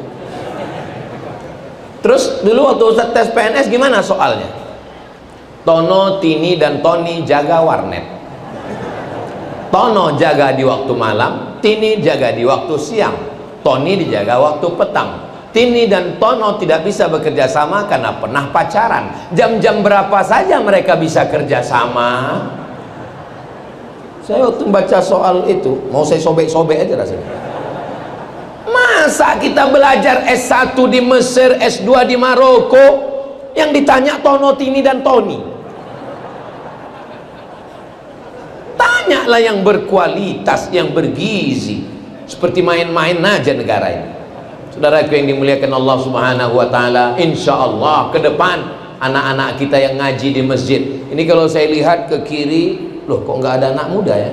Terus dulu waktu Ustadz tes PNS gimana soalnya? Tono, Tini, dan Tony jaga warnet. Tono jaga di waktu malam, Tini jaga di waktu siang, Tony dijaga waktu petang. Tini dan Tono tidak bisa bekerja sama karena pernah pacaran. Jam-jam berapa saja mereka bisa kerja sama? Saya waktu baca soal itu, mau saya sobek-sobek aja rasanya. Masa kita belajar S1 di Mesir, S2 di Maroko, yang ditanya Tono, Tini, dan Tony? Tanyalah yang berkualitas, yang bergizi. Seperti main-main aja negara ini. Saudaraku yang dimuliakan Allah Subhanahu wa taala, insya Allah ke depan anak-anak kita yang ngaji di masjid ini, kalau saya lihat ke kiri, loh kok nggak ada anak muda ya?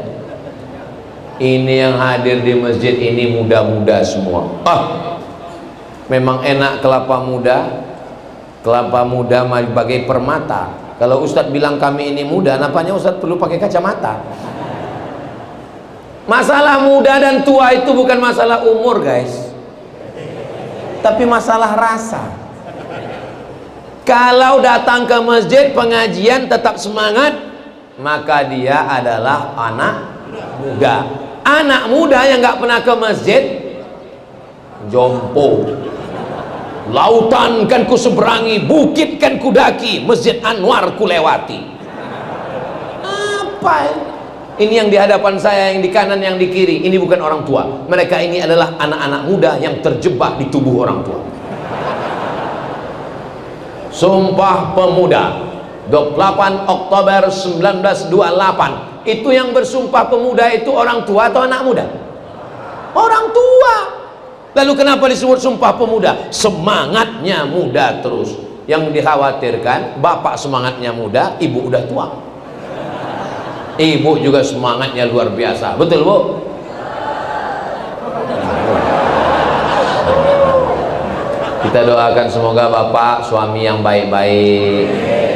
Ini yang hadir di masjid ini muda-muda semua. Memang enak kelapa muda bagai permata. Kalau Ustadz bilang kami ini muda, napanya Ustadz perlu pakai kacamata. Masalah muda dan tua itu bukan masalah umur guys, tapi masalah rasa. Kalau datang ke masjid pengajian tetap semangat, maka dia adalah anak muda. Anak muda yang nggak pernah ke masjid, jompo. Lautan kan ku seberangi, bukit kan ku daki, Masjid Anwar ku lewati. Apa ini yang di hadapan saya, yang di kanan, yang di kiri? Ini bukan orang tua. Mereka ini adalah anak-anak muda yang terjebak di tubuh orang tua. Sumpah Pemuda 28 Oktober 1928. Itu yang bersumpah pemuda itu orang tua atau anak muda? Orang tua. Lalu kenapa disebut sumpah pemuda? Semangatnya muda terus. Yang dikhawatirkan bapak semangatnya muda, ibu udah tua. Ibu juga semangatnya luar biasa. Betul bu? Kita doakan semoga bapak suami yang baik-baik,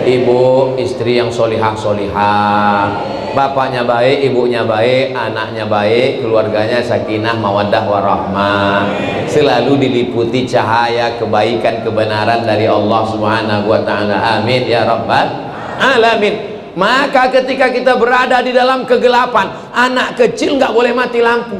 ibu istri yang solihah-solihah, bapaknya baik, ibunya baik, anaknya baik, keluarganya sakinah mawaddah warahmah, selalu diliputi cahaya kebaikan kebenaran dari Allah Subhanahu wa taala. Amin ya rabbal alamin. Maka ketika kita berada di dalam kegelapan, anak kecil nggak boleh mati lampu.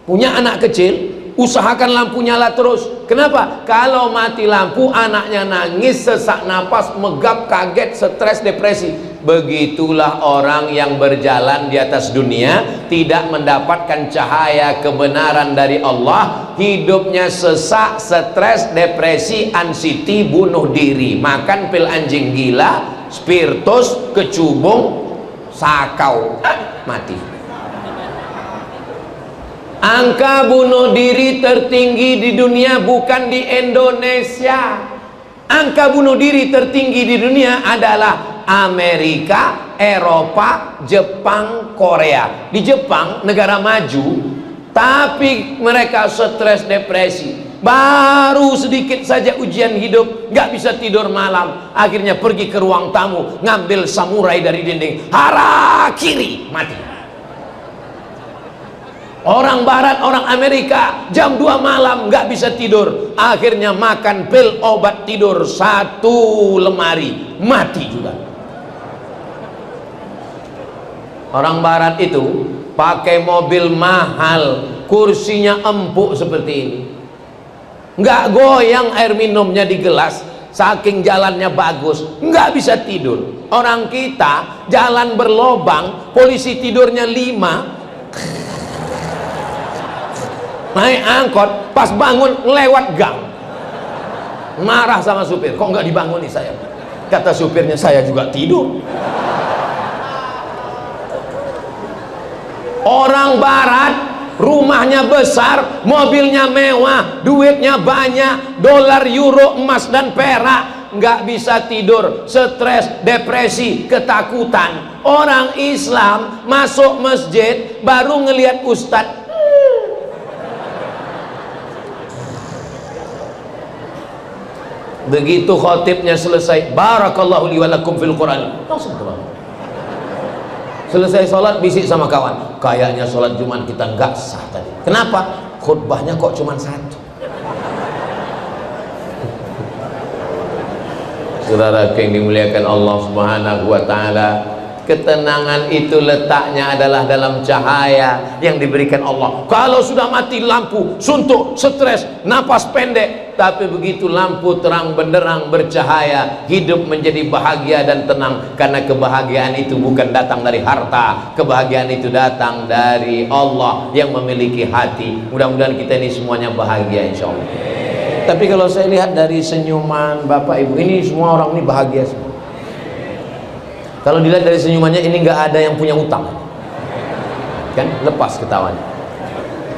Punya anak kecil, usahakan lampu nyala terus. Kenapa? Kalau mati lampu, anaknya nangis, sesak napas, megap, kaget, stres, depresi. Begitulah orang yang berjalan di atas dunia, tidak mendapatkan cahaya kebenaran dari Allah, hidupnya sesak, stres, depresi, anxiety, bunuh diri, makan pil anjing gila, spiritus, kecubung, sakau, mati. Angka bunuh diri tertinggi di dunia bukan di Indonesia. Angka bunuh diri tertinggi di dunia adalah Amerika, Eropa, Jepang, Korea. Di Jepang, negara maju, tapi mereka stres, depresi. Baru sedikit saja ujian hidup, nggak bisa tidur malam, akhirnya pergi ke ruang tamu, ngambil samurai dari dinding, harakiri, mati. Orang Barat, orang Amerika jam 2 malam nggak bisa tidur, akhirnya makan pil obat tidur 1 lemari, mati juga. Orang Barat itu pakai mobil mahal, kursinya empuk seperti ini, nggak goyang air minumnya di gelas, saking jalannya bagus, nggak bisa tidur. Orang kita jalan berlobang, polisi tidurnya 5, naik angkot, pas bangun lewat gang, marah sama supir, kok nggak dibangun nih saya. Kata supirnya, saya juga tidur. Orang Barat rumahnya besar, mobilnya mewah, duitnya banyak, dolar, euro, emas dan perak, nggak bisa tidur, stres, depresi, ketakutan. Orang Islam masuk masjid baru ngelihat ustadz, begitu khotibnya selesai, barakallahu li wa lakum fil Quran, langsung pulang. Selesai sholat bisik sama kawan, kayaknya sholat Jumat kita nggak sah tadi. Kenapa? Khutbahnya kok cuma 1. Saudara yang dimuliakan Allah Subhanahu wa taala, ketenangan itu letaknya adalah dalam cahaya yang diberikan Allah. Kalau sudah mati lampu, suntuk, stres, napas pendek, tapi begitu lampu terang benderang bercahaya, hidup menjadi bahagia dan tenang, karena kebahagiaan itu bukan datang dari harta, kebahagiaan itu datang dari Allah yang memiliki hati. Mudah-mudahan kita ini semuanya bahagia insya Allah. Tapi kalau saya lihat dari senyuman Bapak Ibu ini, semua orang ini bahagia semua. Kalau dilihat dari senyumannya, ini nggak ada yang punya utang, kan? Lepas ketawanya.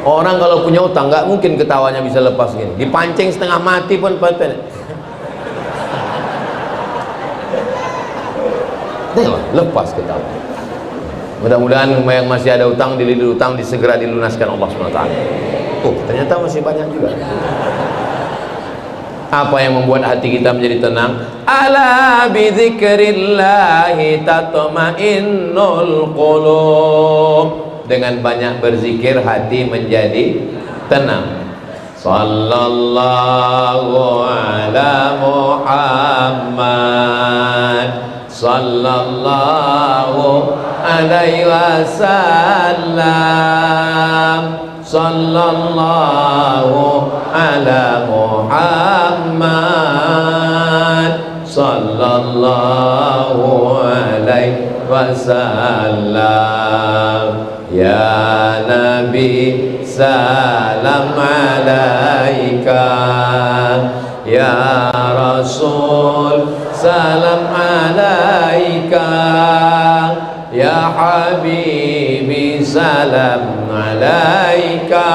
Orang kalau punya utang nggak mungkin ketawanya bisa lepas gini, dipancing setengah mati pun lepas ketawa. Mudah-mudahan yang masih ada utang, dililit utang, segera dilunaskan Allah SWT. Oh, ternyata masih banyak juga. Apa yang membuat hati kita menjadi tenang? Ala bidzikrillahi tatma'innul qulub. Dengan banyak berzikir hati menjadi tenang. Sallallahu ala Muhammad, sallallahu alaihi wasallam, sallallahu ala Muhammad, sallallahu alaihi wasallam. Ya Nabi salam alaika, ya Rasul salam alaika, ya Habibi salam alaika,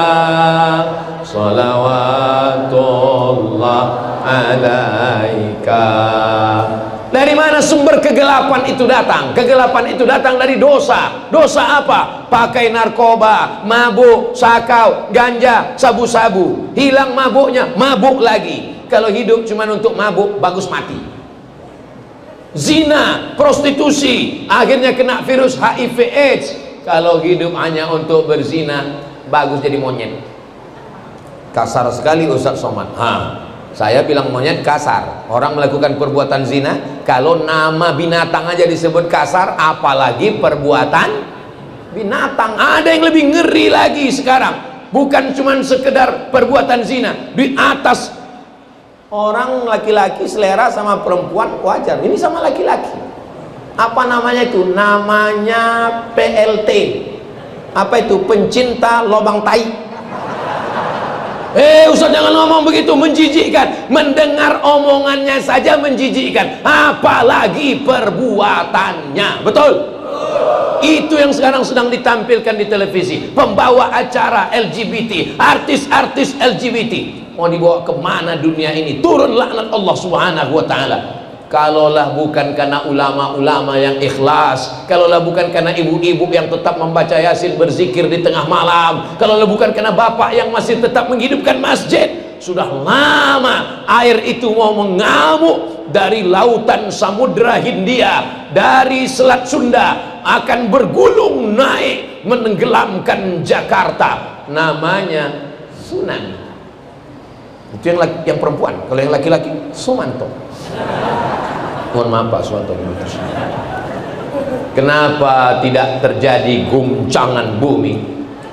salawatullah alaika. Dari mana sumber kegelapan itu datang? Kegelapan itu datang dari dosa. Dosa apa? Pakai narkoba, mabuk, sakau, ganja, sabu-sabu. Hilang mabuknya, mabuk lagi. Kalau hidup cuma untuk mabuk, bagus mati. Zina, prostitusi, akhirnya kena virus HIV AIDS. Kalau hidup hanya untuk berzina, bagus jadi monyet. Kasar sekali Ustaz Somad. Saya bilang monyet kasar. Orang melakukan perbuatan zina, kalau nama binatang aja disebut kasar, apalagi perbuatan binatang. Ada yang lebih ngeri lagi sekarang. Bukan cuma sekedar perbuatan zina, di atas. Orang laki-laki selera sama perempuan wajar, ini sama laki-laki. Apa namanya itu? Namanya PLT. Apa itu? Pencinta lobang tai. Ustaz jangan ngomong begitu, menjijikkan. Mendengar omongannya saja menjijikkan, apalagi perbuatannya. Betul? Itu yang sekarang sedang ditampilkan di televisi. Pembawa acara LGBT, artis-artis LGBT. Mau dibawa kemana dunia ini? Turun laknat Allah Subhanahu wa ta'ala. Kalaulah bukan karena ulama-ulama yang ikhlas, kalaulah bukan karena ibu-ibu yang tetap membaca Yasin, berzikir di tengah malam, kalaulah bukan karena bapak yang masih tetap menghidupkan masjid, sudah lama air itu mau mengamuk dari lautan Samudra Hindia, dari Selat Sunda, akan bergulung naik menenggelamkan Jakarta, namanya tsunami. Itu yang perempuan. Kalau yang laki-laki Sumanto. Mohon maaf Pak Sumanto. Kenapa tidak terjadi guncangan bumi?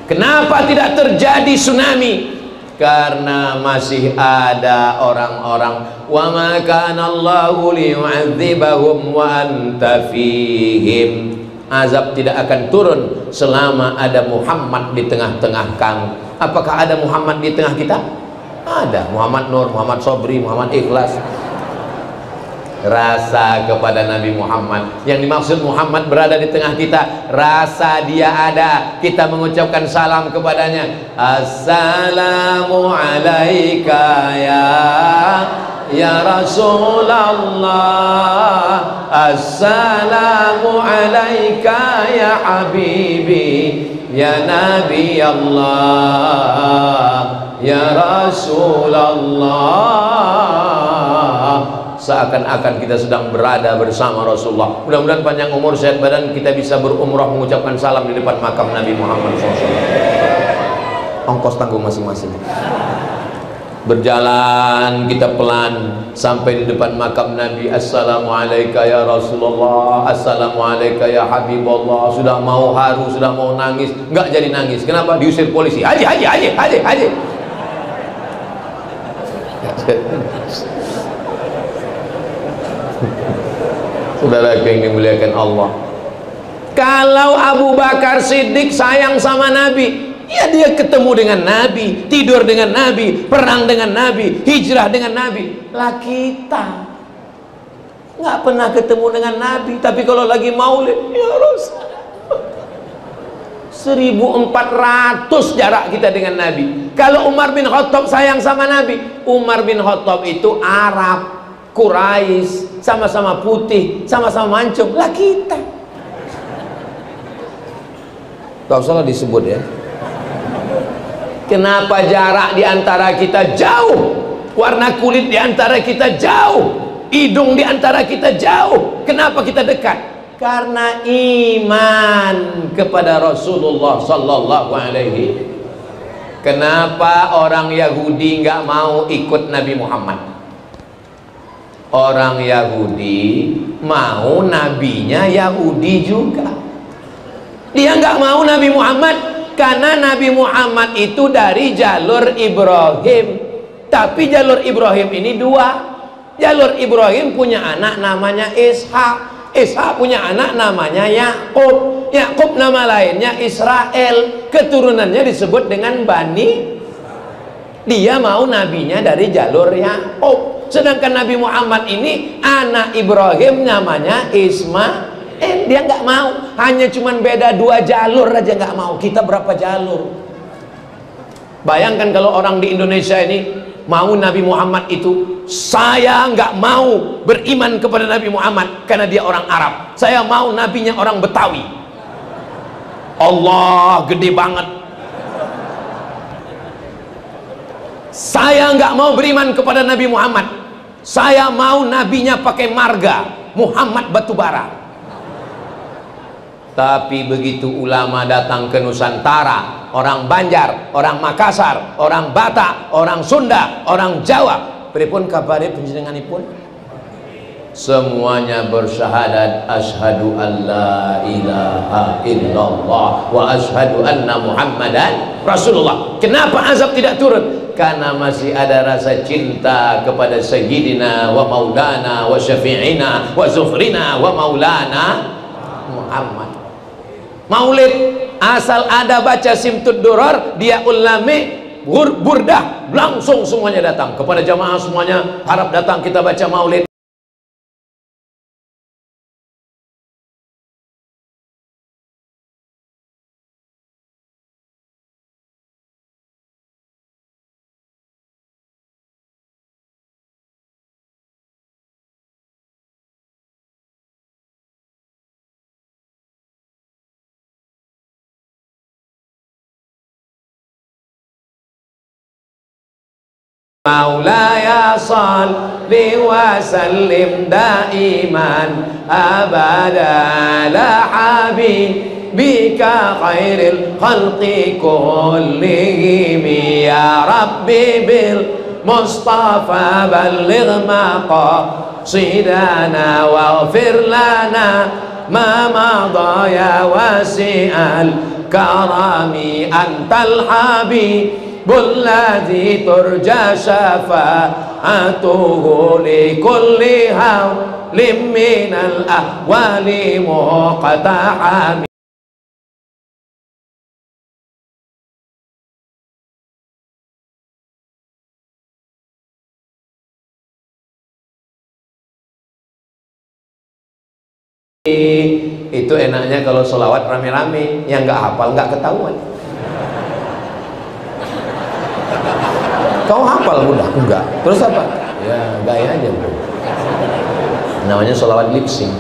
Kenapa tidak terjadi tsunami? Karena masih ada orang-orang, wa ma kana Allahu liyu'adzibahum wa anta fihim. Azab tidak akan turun selama ada Muhammad di tengah-tengah kamu. Apakah ada Muhammad di tengah kita? Ada. Muhammad Nur, Muhammad Sobri, Muhammad Ikhlas. Rasa kepada Nabi Muhammad. Yang dimaksud Muhammad berada di tengah kita, rasa dia ada. Kita mengucapkan salam kepadanya. Assalamu alaika ya Rasulullah. Assalamu alaika ya Habibi, ya Nabi Allah, ya Rasulullah. Seakan-akan kita sedang berada bersama Rasulullah. Mudah-mudahan panjang umur, sehat badan, kita bisa berumrah mengucapkan salam di depan makam Nabi Muhammad SAW. Ongkos tanggung masing-masing. Berjalan kita pelan sampai di depan makam Nabi. Assalamualaikum ya Rasulullah, assalamualaikum ya Habibullah. Sudah mau haru, sudah mau nangis, nggak jadi nangis. Kenapa? Diusir polisi. Haji. Saudara yang dimuliakan Allah, kalau Abu Bakar Siddiq sayang sama Nabi, ya dia ketemu dengan Nabi, tidur dengan Nabi, perang dengan Nabi, hijrah dengan Nabi. Lah kita nggak pernah ketemu dengan Nabi, tapi kalau lagi maulid, ya Rasul, 1400 jarak kita dengan Nabi. Kalau Umar bin Khattab sayang sama Nabi, Umar bin Khattab itu Arab, Quraisy, sama-sama putih, sama-sama mancung. Lah kita gak usah disebut ya. Kenapa jarak di antara kita jauh, warna kulit di antara kita jauh, hidung di antara kita jauh? Kenapa kita dekat? Karena iman kepada Rasulullah sallallahu alaihi. Kenapa orang Yahudi nggak mau ikut Nabi Muhammad? Orang Yahudi mau nabinya Yahudi juga. Dia nggak mau Nabi Muhammad karena Nabi Muhammad itu dari jalur Ibrahim. Tapi jalur Ibrahim ini dua. Jalur Ibrahim punya anak namanya Ishak. Ishak punya anak namanya Yakub. Yakub nama lainnya Israel. Keturunannya disebut dengan Bani. Dia mau nabinya dari jalur Yakub. Sedangkan Nabi Muhammad ini anak Ibrahim namanya Ismail. Dia nggak mau. Hanya cuman beda 2 jalur aja nggak mau. Kita berapa jalur? Bayangkan kalau orang di Indonesia ini mau Nabi Muhammad itu, saya nggak mau beriman kepada Nabi Muhammad karena dia orang Arab. Saya mau nabinya orang Betawi. Allah gede banget. Saya nggak mau beriman kepada Nabi Muhammad. Saya mau nabinya pakai marga Muhammad Batubara. Tapi begitu ulama datang ke Nusantara, orang Banjar, orang Makassar, orang Batak, orang Sunda, orang Jawa, pripun kabare panjenenganipun? Semuanya bersyahadat asyhadu an la ilaha illallah wa asyhadu anna Muhammadan Rasulullah. Kenapa azab tidak turun? Karena masih ada rasa cinta kepada Sayyidina wa Maulana wa Syafi'ina wa Zufrina wa Maulana Muhammad. Maulid asal ada baca Simtud Duror, dia ulami burdah, langsung semuanya datang. Kepada jamaah semuanya harap datang kita baca Maulid. Maulaya salli wa sallim daiman abada ala habibika khairil khalqi kullihim ya rabbi bil mustafa balligh maqasidana waghfir lana ma madha ya wasi'al karami antal habib Bulladhi turja syafa'atuhu likulli hawlim minal ahwali muqtahami. Itu enaknya kalau sholawat rame-rame, yang nggak hafal nggak ketahuan. Kau hafal mudah? Enggak. Terus apa? Ya gaya aja bro. Namanya sholawat lip sync.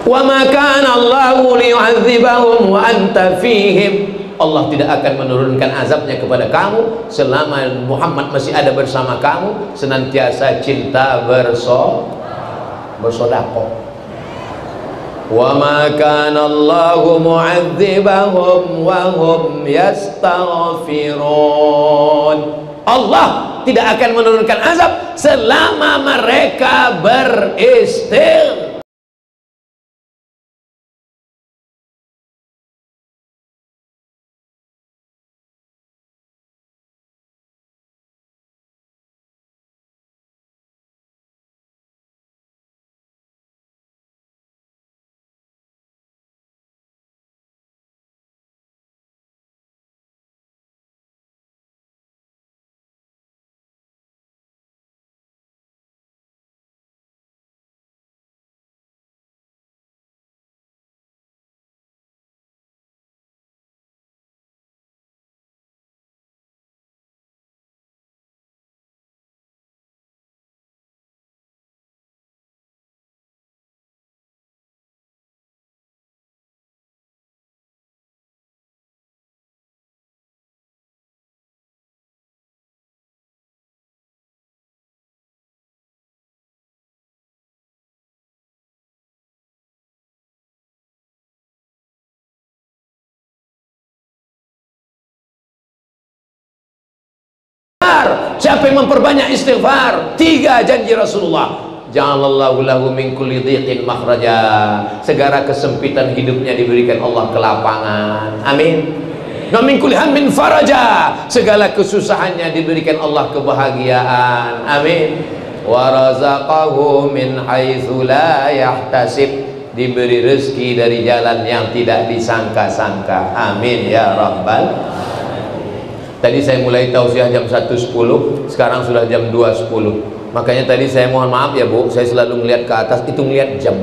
Wa ma kana Allahu liyu'adzibahum wa anta fihim. Allah tidak akan menurunkan azabnya kepada kamu selama Muhammad masih ada bersama kamu. Senantiasa cinta bersedekah. Wa ma kana Allahu mu'adzibahum wa hum yastaghfirun. Allah tidak akan menurunkan azab selama mereka beristighfar. Siapa yang memperbanyak istighfar? 3 janji Rasulullah. Ja'alallahu lahu min kulli dhiqin makhraja. Segala kesempitan hidupnya diberikan Allah kelapangan. Amin. Wa min kulli hammin faraja. Segala kesusahannya diberikan Allah kebahagiaan. Amin. Wa razaqahu min haitsu la yahtasib. Diberi rezeki dari jalan yang tidak disangka-sangka. Amin ya rabbal. Tadi saya mulai tausiah jam 1.10, sekarang sudah jam 2.10. Makanya tadi saya mohon maaf ya Bu, saya selalu melihat ke atas, itu melihat jam.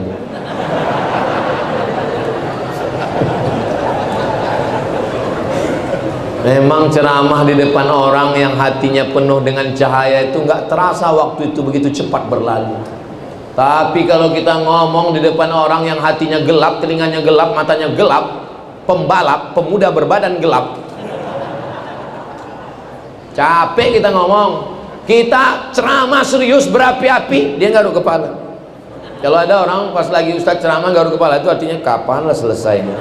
Memang ceramah di depan orang yang hatinya penuh dengan cahaya itu nggak terasa waktu itu begitu cepat berlalu. Tapi kalau kita ngomong di depan orang yang hatinya gelap, telinganya gelap, matanya gelap, pembalap, pemuda berbadan gelap, capek kita ngomong. Kita ceramah serius berapi-api, dia garuk kepala. Kalau ada orang pas lagi ustaz ceramah garuk kepala, itu artinya kapan lah selesainya.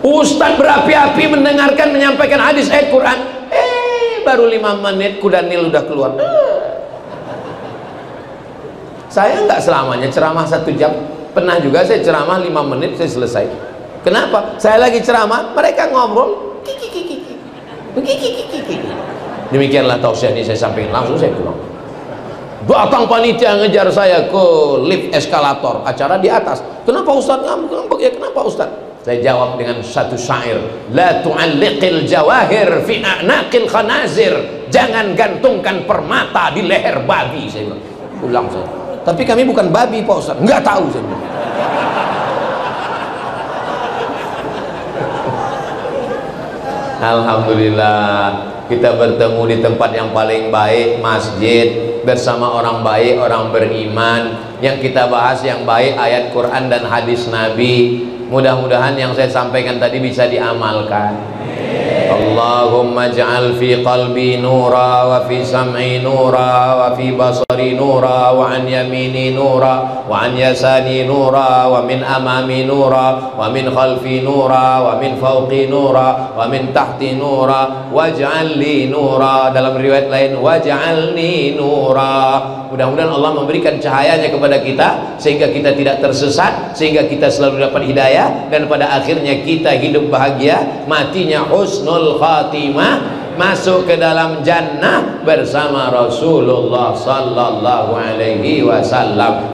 Ustaz berapi-api mendengarkan menyampaikan hadis ayat Quran, baru 5 menit kuda Nil udah keluar. Saya nggak selamanya ceramah 1 jam, pernah juga saya ceramah 5 menit saya selesai. Kenapa? Saya lagi ceramah, mereka ngobrol. Demikianlah tausiah ini saya sampaikan, langsung saya pulang. Datang panitia ngejar saya ke lift eskalator, acara di atas. Kenapa Ustaz ngambek? Ya kenapa Ustaz? Saya jawab dengan satu syair, la tu'alliqil jawahir fi a'naqil khanazir. Jangan gantungkan permata di leher babi, saya bilang. Ulang saya. Tapi kami bukan babi Pak Ustaz. Enggak tahu saya bilang. Alhamdulillah kita bertemu di tempat yang paling baik, masjid, bersama orang baik, orang beriman. Yang kita bahas yang baik ayat Quran dan hadis Nabi. Mudah-mudahan yang saya sampaikan tadi bisa diamalkan. Allahumma ij'al fi qalbi nura wa fi sam'i nura wa fi basari nura wa an yamini nura wa an yasani nura wa min amami nura wa min khalfi nura wa min fawqi nura wa min tahti nura waj'al li nura. Dalam riwayat lain waj'alni nura. Mudah-mudahan Allah memberikan cahayanya kepada kita sehingga kita tidak tersesat, sehingga kita selalu dapat hidayah, dan pada akhirnya kita hidup bahagia, matinya husnul khatimah, masuk ke dalam jannah bersama Rasulullah sallallahu alaihi wasallam.